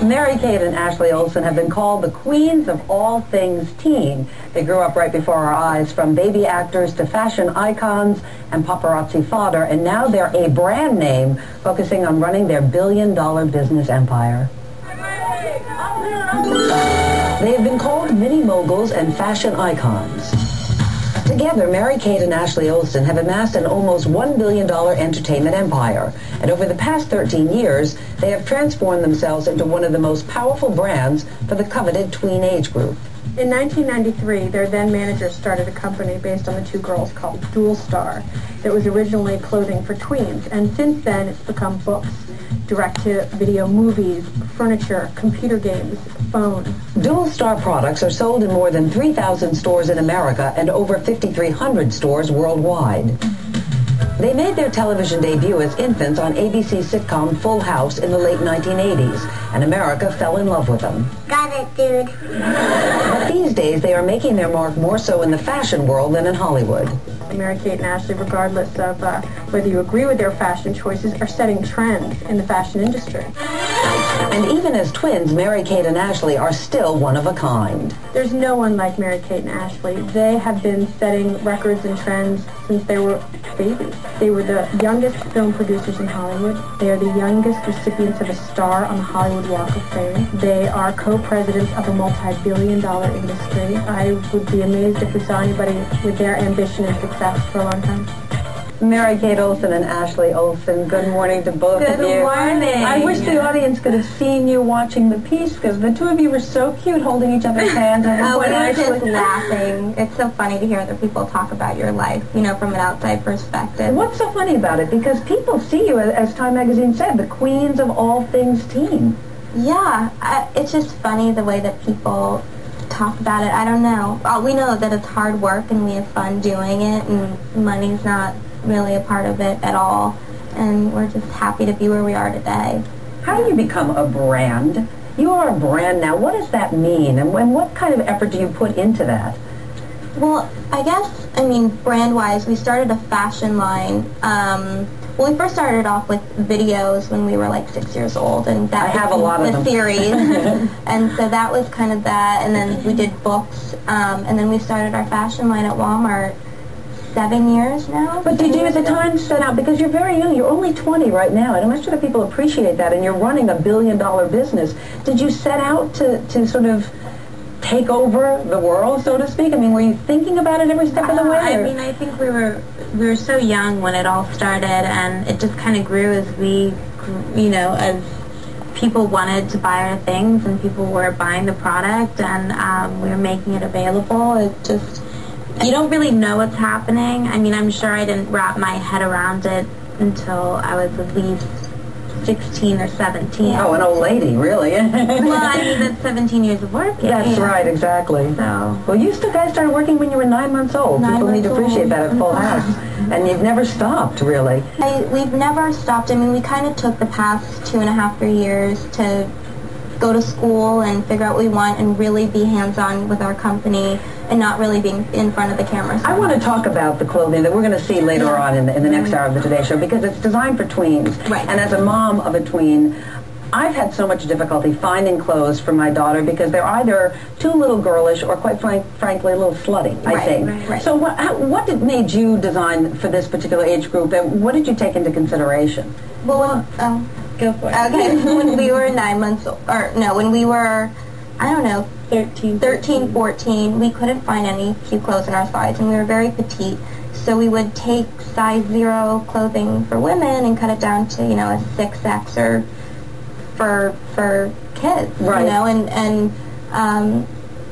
Mary-Kate and Ashley Olsen have been called the queens of all things teen. They grew up right before our eyes, from baby actors to fashion icons and paparazzi fodder, and now they're a brand name focusing on running their billion-dollar business empire. They have been called mini moguls and fashion icons. Together, Mary-Kate and Ashley Olsen have amassed an almost $1 billion entertainment empire. And over the past 13 years, they have transformed themselves into one of the most powerful brands for the coveted tween age group. In 1993, their then manager started a company based on the two girls called Dual Star. It was originally clothing for tweens, and since then it's become books, direct-to-video movies, furniture, computer games, phones. Dual Star products are sold in more than 3,000 stores in America and over 5,300 stores worldwide. They made their television debut as infants on ABC's sitcom Full House in the late 1980s, and America fell in love with them. Got it, dude. But these days, they are making their mark more so in the fashion world than in Hollywood. Mary-Kate and Ashley, regardless of whether you agree with their fashion choices, are setting trends in the fashion industry. And even as twins, Mary-Kate and Ashley are still one of a kind. There's no one like Mary-Kate and Ashley. They have been setting records and trends since they were babies. They were the youngest film producers in Hollywood. They are the youngest recipients of a star on the Hollywood Walk of Fame. They are co-presidents of a multi-billion-dollar industry. I would be amazed if we saw anybody with their ambition and success for a long time. Mary-Kate Olsen and Ashley Olsen, good morning to both of you. Good morning. I wish the audience could have seen you watching the piece, because the two of you were so cute holding each other's hands. And we were just laughing. It's so funny to hear other people talk about your life, you know, from an outside perspective. What's so funny about it? Because people see you, as Time Magazine said, the queens of all things teen. Yeah, it's just funny the way that people talk about it. I don't know. We know that it's hard work and we have fun doing it, and money's not really a part of it at all, and we're just happy to be where we are today. How do you become a brand? You are a brand now. What does that mean, and what kind of effort do you put into that? Well, I guess, brand-wise, we started a fashion line. Well, we first started off with videos when we were like 6 years old, and that I have a lot of them. The series, and so that was kind of that. And then we did books, and then we started our fashion line at Walmart. 7 years now. But did you at the time set out, because you're very young, you're only 20 right now, and I'm not sure that people appreciate that, and you're running a billion-dollar business. Did you set out to sort of take over the world, so to speak? I mean, were you thinking about it every step of the way? I think we were so young when it all started, and it just kind of grew as we, as people wanted to buy our things and people were buying the product, and we were making it available. It just, you don't really know what's happening. I mean, I'm sure I didn't wrap my head around it until I was at least 16 or 17. Oh, an old lady, really? Well, I mean, that's 17 years of work. That's right, exactly. So, well, you guys started working when you were 9 months old. People need to appreciate that at Full House. And you've never stopped, really. We've never stopped. I mean, we kind of took the past 2.5, 3 years to go to school and figure out what we want and really be hands-on with our company and not really being in front of the camera. I want to talk about the clothing that we're going to see later on in the next hour of the Today Show, because it's designed for tweens. Right. And as a mom of a tween, I've had so much difficulty finding clothes for my daughter because they're either too little girlish or, quite frankly, a little slutty, I think. Right. So what made you design for this particular age group, and what did you take into consideration? Well, go for it. Okay, when we were 9 months, when we were, I don't know, 13, 14, we couldn't find any cute clothes in our size, and we were very petite. So we would take size 0 clothing for women and cut it down to, a 6X or for kids, right. And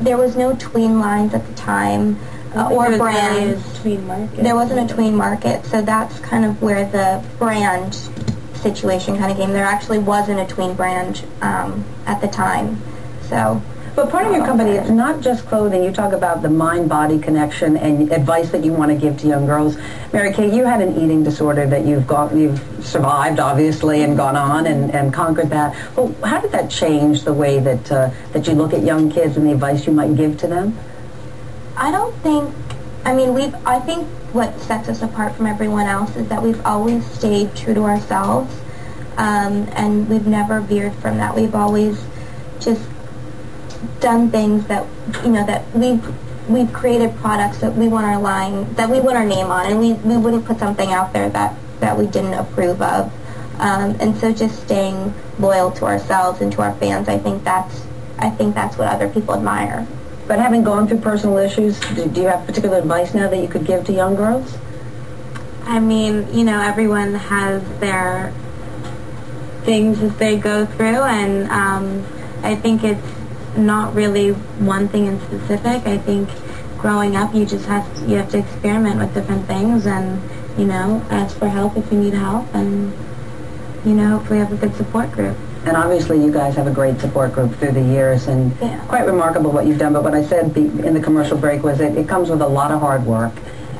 there was no tween lines at the time or brands. There wasn't a tween market, so that's kind of where the brand situation kind of came. There actually wasn't a tween brand at the time, so. But part of your company, it's not just clothing. You talk about the mind-body connection and advice that you want to give to young girls. Mary-Kate, you had an eating disorder that you've survived, obviously, and gone on and conquered that. Well, how did that change the way that you look at young kids and the advice you might give to them? I don't think, I think what sets us apart from everyone else is that we've always stayed true to ourselves. and we've never veered from that. We've always just done things that, that we've created products that we want our line, that we want our name on, and we wouldn't put something out there that we didn't approve of. And so just staying loyal to ourselves and to our fans, I think that's what other people admire. But having gone through personal issues, do you have particular advice now that you could give to young girls? I mean, everyone has their things that they go through, and I think it's not really one thing in specific. I think growing up, you have to experiment with different things, and ask for help if you need help, and hopefully have a good support group. And obviously you guys have a great support group through the years, and quite remarkable what you've done. But what I said in the commercial break was that it comes with a lot of hard work.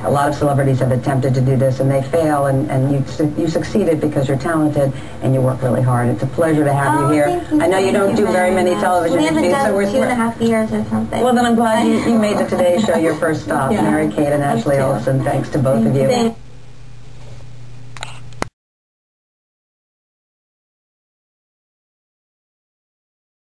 A lot of celebrities have attempted to do this and they fail, and you succeeded because you're talented and you work really hard. It's a pleasure to have you here. Thank I know you don't do very many television interviews. We haven't done so 2.5 years or something. Well, then I'm glad you made the Today Show your first stop. Mary Kate and Ashley Olsen, thanks to both of you.